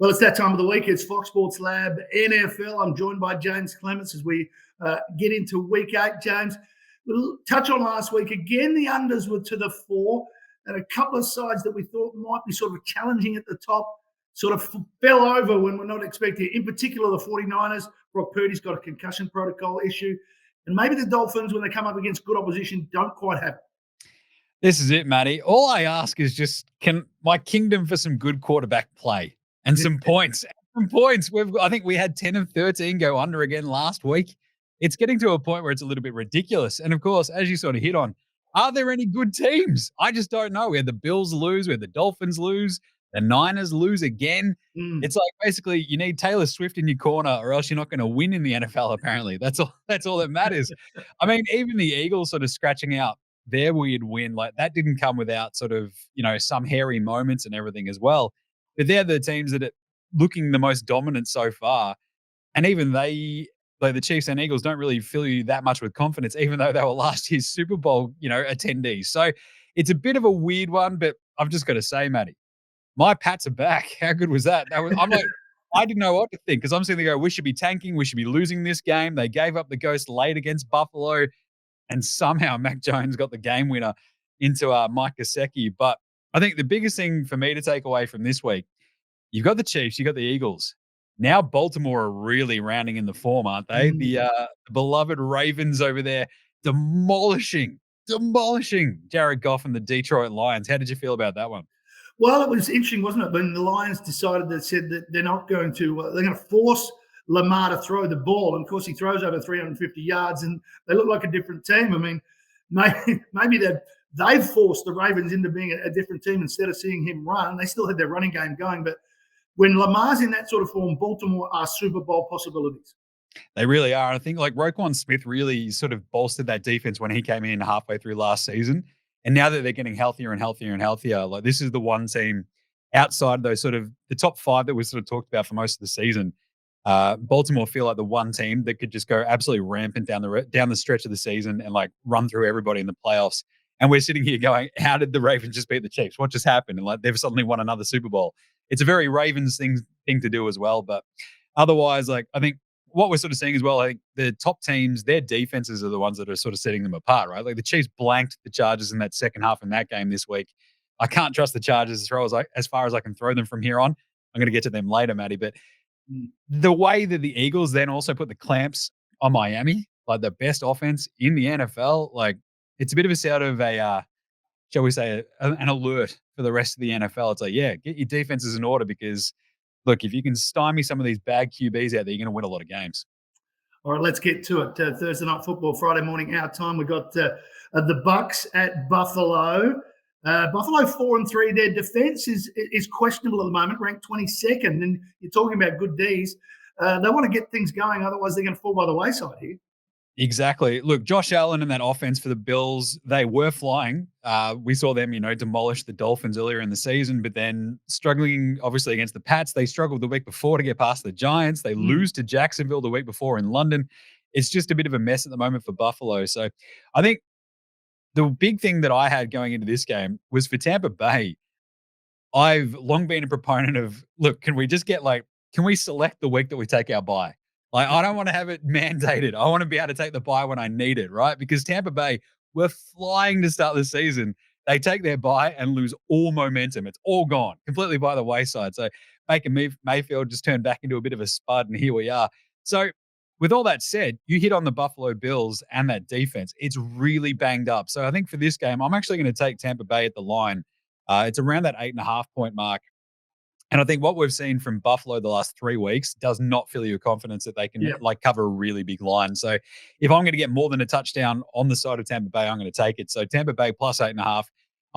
Well, it's that time of the week. It's Fox Sports Lab NFL. I'm joined by Jaymz Clements as we get into week 8. James, we'll touch on last week. Again, the unders were to the 4, and a couple of sides that we thought might be sort of challenging at the top sort of fell over when we're not expecting it. In particular, the 49ers. Brock Purdy's got a concussion protocol issue. And maybe the Dolphins, when they come up against good opposition, don't quite have it. This is it, Matty. All I ask is just, can my kingdom for some good quarterback play and some points. Some points. I think we had 10 of 13 go under again last week. It's getting to a point where it's a little bit ridiculous. And of course, as you sort of hit on, are there any good teams? I just don't know. We had the Bills lose. We had the Dolphins lose. The Niners lose again. It's like basically you need Taylor Swift in your corner or else you're not going to win in the NFL, apparently. That's all that matters. I mean, even the Eagles sort of scratching out their weird win, like that didn't come without sort of, some hairy moments and everything as well. But they're the teams that are looking the most dominant so far. And even they, like the Chiefs and Eagles, don't really fill you that much with confidence, even though they were last year's Super Bowl, attendees. So it's a bit of a weird one, but I've just got to say, Matty, my Pats are back. How good was that? I'm like, I didn't know what to think because I'm sitting there going, we should be tanking. We should be losing this game. They gave up the ghost late against Buffalo, and somehow Mac Jones got the game winner into Mike Gesicki. But I think the biggest thing for me to take away from this week, you've got the Chiefs, you've got the Eagles. Now Baltimore are really rounding in the form, aren't they? The beloved Ravens over there demolishing Jared Goff and the Detroit Lions. How did you feel about that one? Well, it was interesting, wasn't it? When the Lions said that they're not going to, they're going to force Lamar to throw the ball. And of course, he throws over 350 yards and they look like a different team. I mean, maybe they've forced the Ravens into being a different team instead of seeing him run. They still had their running game going. But when Lamar's in that sort of form, Baltimore are Super Bowl possibilities. They really are. I think like Roquan Smith really sort of bolstered that defense when he came in halfway through last season. And now that they're getting healthier and healthier and healthier, like this is the one team outside those sort of the top 5 that we sort of talked about for most of the season. Baltimore feel like the one team that could just go absolutely rampant down the stretch of the season and like run through everybody in the playoffs. And we're sitting here going, how did the Ravens just beat the Chiefs? What just happened? And like they've suddenly won another Super Bowl. It's a very Ravens thing to do as well. But otherwise, like I think what we're sort of seeing as well, I think the top teams, their defenses are the ones that are sort of setting them apart, right? Like the Chiefs blanked the Chargers in that second half in that game this week. I can't trust the Chargers to throw as far as I can throw them from here on. I'm going to get to them later, Matty. But the way that the Eagles then also put the clamps on Miami, like the best offense in the NFL, like it's a bit of a sort of a, shall we say, an alert for the rest of the NFL. It's like, yeah, get your defenses in order because look, if you can stymie some of these bad QBs out there, you're going to win a lot of games. All right, let's get to it. Thursday Night Football, Friday morning, our time. We've got the Bucs at Buffalo. Buffalo 4-3. Their defense is questionable at the moment, ranked 22nd. And you're talking about good Ds. They want to get things going, otherwise they're going to fall by the wayside here. Exactly. Look, Josh Allen and that offense for the Bills, they were flying. We saw them, demolish the Dolphins earlier in the season, but then struggling, obviously, against the Pats. They struggled the week before to get past the Giants. They lose to Jacksonville the week before in London. It's just a bit of a mess at the moment for Buffalo. So I think the big thing that I had going into this game was for Tampa Bay. I've long been a proponent of, look, can we select the week that we take our bye? Like, I don't want to have it mandated. I want to be able to take the bye when I need it, right? Because Tampa Bay were flying to start the season. They take their bye and lose all momentum. It's all gone completely by the wayside. So Baker Mayfield just turned back into a bit of a spud, and here we are. So with all that said, you hit on the Buffalo Bills and that defense. It's really banged up. So I think for this game, I'm actually going to take Tampa Bay at the line. It's around that 8.5 point mark. And I think what we've seen from Buffalo the last 3 weeks does not fill you with confidence that they can cover a really big line. So if I'm going to get more than a touchdown on the side of Tampa Bay, I'm going to take it. So Tampa Bay plus 8.5.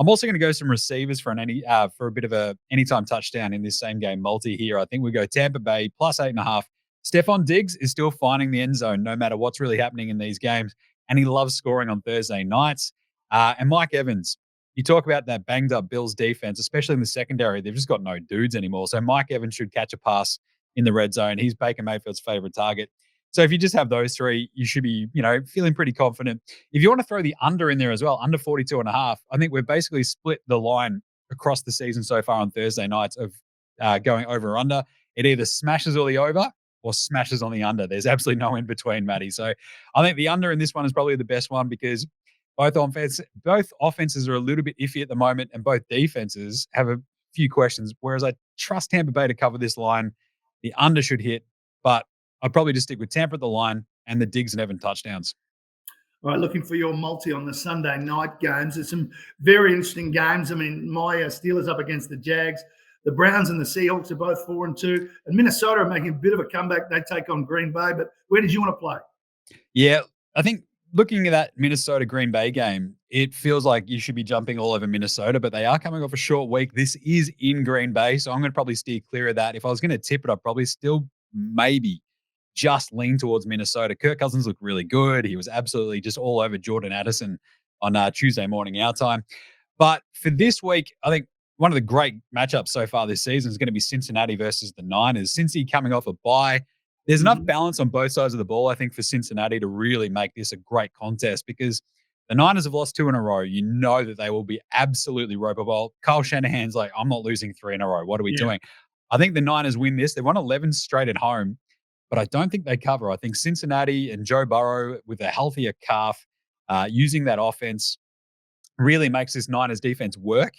I'm also going to go some receivers for a bit of a anytime touchdown in this same game multi here. I think we go Tampa Bay plus 8.5. Stephon Diggs is still finding the end zone no matter what's really happening in these games, and he loves scoring on Thursday nights. And Mike Evans. You talk about that banged up Bills defense, especially in the secondary. They've just got no dudes anymore. So Mike Evans should catch a pass in the red zone. He's Baker Mayfield's favorite target. So if you just have those three, you should be, feeling pretty confident. If you want to throw the under in there as well, under 42.5, I think we've basically split the line across the season so far on Thursday nights of going over or under. It either smashes all the over or smashes on the under. There's absolutely no in between, Matty. So I think the under in this one is probably the best one because both offenses are a little bit iffy at the moment, and both defenses have a few questions. Whereas I trust Tampa Bay to cover this line, the under should hit, but I'd probably just stick with Tampa at the line and the Diggs and Evan touchdowns. All right, looking for your multi on the Sunday night games. There's some very interesting games. I mean, my Steelers up against the Jags. The Browns and the Seahawks are both 4-2. And Minnesota are making a bit of a comeback. They take on Green Bay. But where did you want to play? Yeah, I think looking at that Minnesota-Green Bay game, it feels like you should be jumping all over Minnesota, but they are coming off a short week. This is in Green Bay, so I'm going to probably steer clear of that. If I was going to tip it, I'd probably still maybe just lean towards Minnesota. Kirk Cousins looked really good. He was absolutely just all over Jordan Addison on Tuesday morning our time. But for this week, I think one of the great matchups so far this season is going to be Cincinnati versus the Niners. Cincy coming off a bye. There's enough balance on both sides of the ball, I think, for Cincinnati to really make this a great contest because the Niners have lost 2 in a row. You know that they will be absolutely ropeable. Kyle Shanahan's like, I'm not losing 3 in a row. What are we doing? I think the Niners win this. They won 11 straight at home, but I don't think they cover. I think Cincinnati and Joe Burrow with a healthier calf, using that offense really makes this Niners defense work.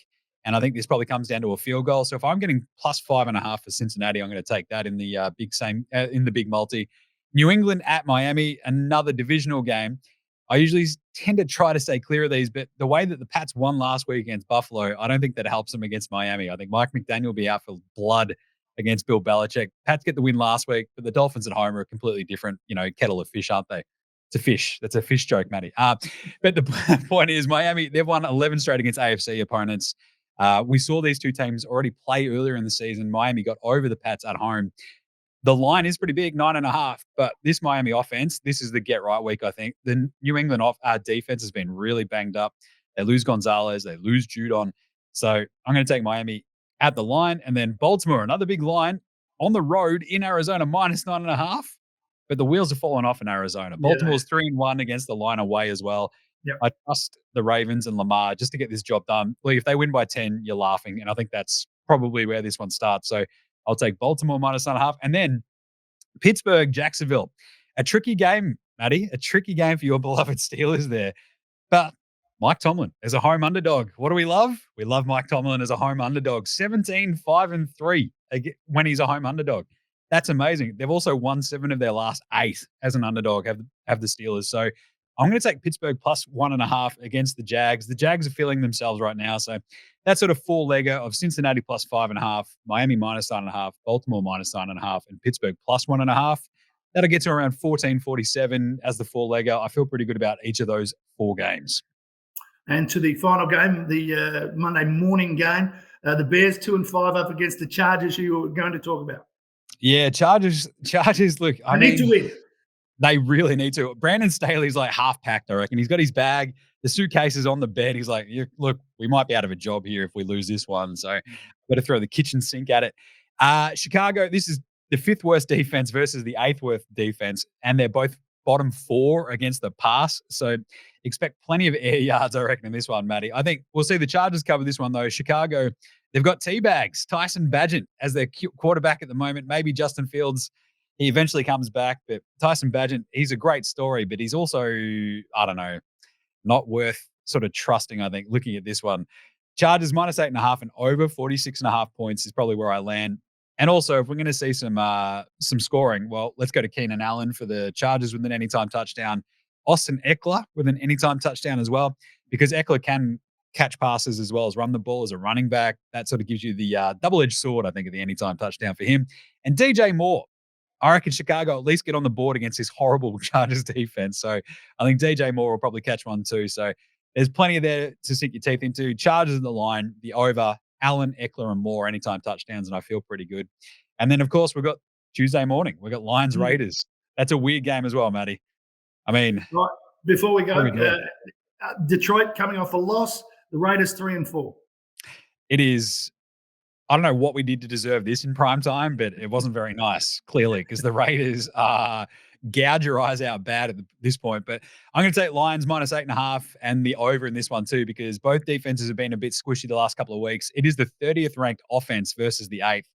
And I think this probably comes down to a field goal. So if I'm getting plus 5.5 for Cincinnati, I'm going to take that in the big multi. New England at Miami, another divisional game. I usually tend to try to stay clear of these, but the way that the Pats won last week against Buffalo, I don't think that helps them against Miami. I think Mike McDaniel will be out for blood against Bill Belichick. Pats get the win last week, but the Dolphins at home are a completely different, kettle of fish, aren't they? It's a fish. That's a fish joke, Matty. But the point is, Miami, they've won 11 straight against AFC opponents. We saw these two teams already play earlier in the season. Miami got over the Pats at home. The line is pretty big, 9.5. But this Miami offense, this is the get right week, I think. The New England defense has been really banged up. They lose Gonzalez. They lose Judon. So I'm going to take Miami at the line. And then Baltimore, another big line on the road in Arizona, minus 9.5. But the wheels are falling off in Arizona. Baltimore's 3-1 against the line away as well. Yep. I trust the Ravens and Lamar just to get this job done. Like if they win by 10, you're laughing. And I think that's probably where this one starts. So I'll take Baltimore minus 9.5. And then Pittsburgh, Jacksonville. A tricky game, Matty. A tricky game for your beloved Steelers there. But Mike Tomlin as a home underdog. What do we love? We love Mike Tomlin as a home underdog. 17-5-3 when he's a home underdog. That's amazing. They've also won 7 of their last 8 as an underdog, have the Steelers. So I'm going to take Pittsburgh plus 1.5 against the Jags. The Jags are feeling themselves right now. So that sort of 4-legger of Cincinnati plus 5.5, Miami minus 9.5, Baltimore minus 9.5, and Pittsburgh plus 1.5. That'll get to around 14.47 as the 4-legger. I feel pretty good about each of those 4 games. And to the final game, the Monday morning game, the Bears 2-5 up against the Chargers, who you're going to talk about. Yeah, Chargers. Look, I need to win. They really need to. Brandon Staley's like half packed, I reckon. He's got his bag, the suitcase is on the bed. He's like, look, we might be out of a job here if we lose this one. So I've got to throw the kitchen sink at it. Chicago, this is the 5th worst defense versus the 8th worst defense, and they're both bottom 4 against the pass. So expect plenty of air yards, I reckon, in this one, Matty. I think we'll see the Chargers cover this one, though. Chicago, they've got T-Bags, Tyson Bagent as their quarterback at the moment. Maybe Justin Fields, he eventually comes back. But Tyson Bagent, he's a great story, but he's also, I don't know, not worth sort of trusting, I think, looking at this one. Chargers minus 8.5 and over 46.5 points is probably where I land. And also, if we're going to see some scoring, well, let's go to Keenan Allen for the Chargers with an anytime touchdown. Austin Eckler with an anytime touchdown as well, because Eckler can catch passes as well as run the ball as a running back. That sort of gives you the double-edged sword, I think, of the anytime touchdown for him. And DJ Moore, I reckon Chicago at least get on the board against his horrible Chargers defense. So I think DJ Moore will probably catch one too. So there's plenty there to sink your teeth into. Chargers in the line, the over, Allen, Eckler, and Moore anytime touchdowns, and I feel pretty good. And then, of course, we've got Tuesday morning. We've got Lions Raiders. That's a weird game as well, Matty. I mean, right, before we go, Detroit coming off a loss, the Raiders 3-4. It is. I don't know what we did to deserve this in prime time, but it wasn't very nice, clearly, because the Raiders gouge your eyes out bad at this point. But I'm going to take Lions minus 8.5 and the over in this one too, because both defenses have been a bit squishy the last couple of weeks. It is the 30th ranked offense versus the 8th.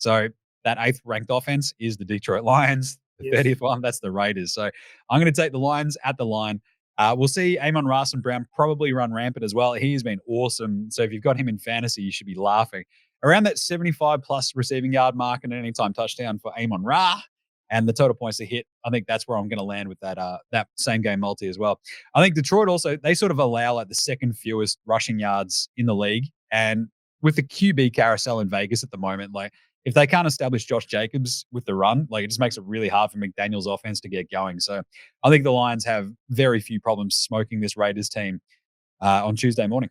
So that 8th ranked offense is the Detroit Lions. The Yes. 30th one, that's the Raiders. So I'm going to take the Lions at the line. We'll see Amon-Ra St. Brown probably run rampant as well. He's been awesome. So if you've got him in fantasy, you should be laughing. Around that 75 plus receiving yard mark and an anytime touchdown for Amon-Ra and the total points to hit, I think that's where I'm going to land with that same game multi as well. I think Detroit also, they sort of allow like the second fewest rushing yards in the league. And with the QB carousel in Vegas at the moment, like if they can't establish Josh Jacobs with the run, like it just makes it really hard for McDaniel's offense to get going. So I think the Lions have very few problems smoking this Raiders team on Tuesday morning.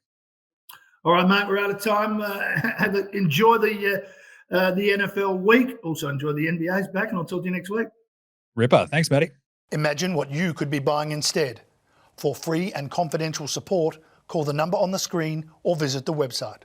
All right, mate, we're out of time. Enjoy the NFL week. Also enjoy the NBA's back, and I'll talk to you next week. Ripper. Thanks, Matty. Imagine what you could be buying instead. For free and confidential support, call the number on the screen or visit the website.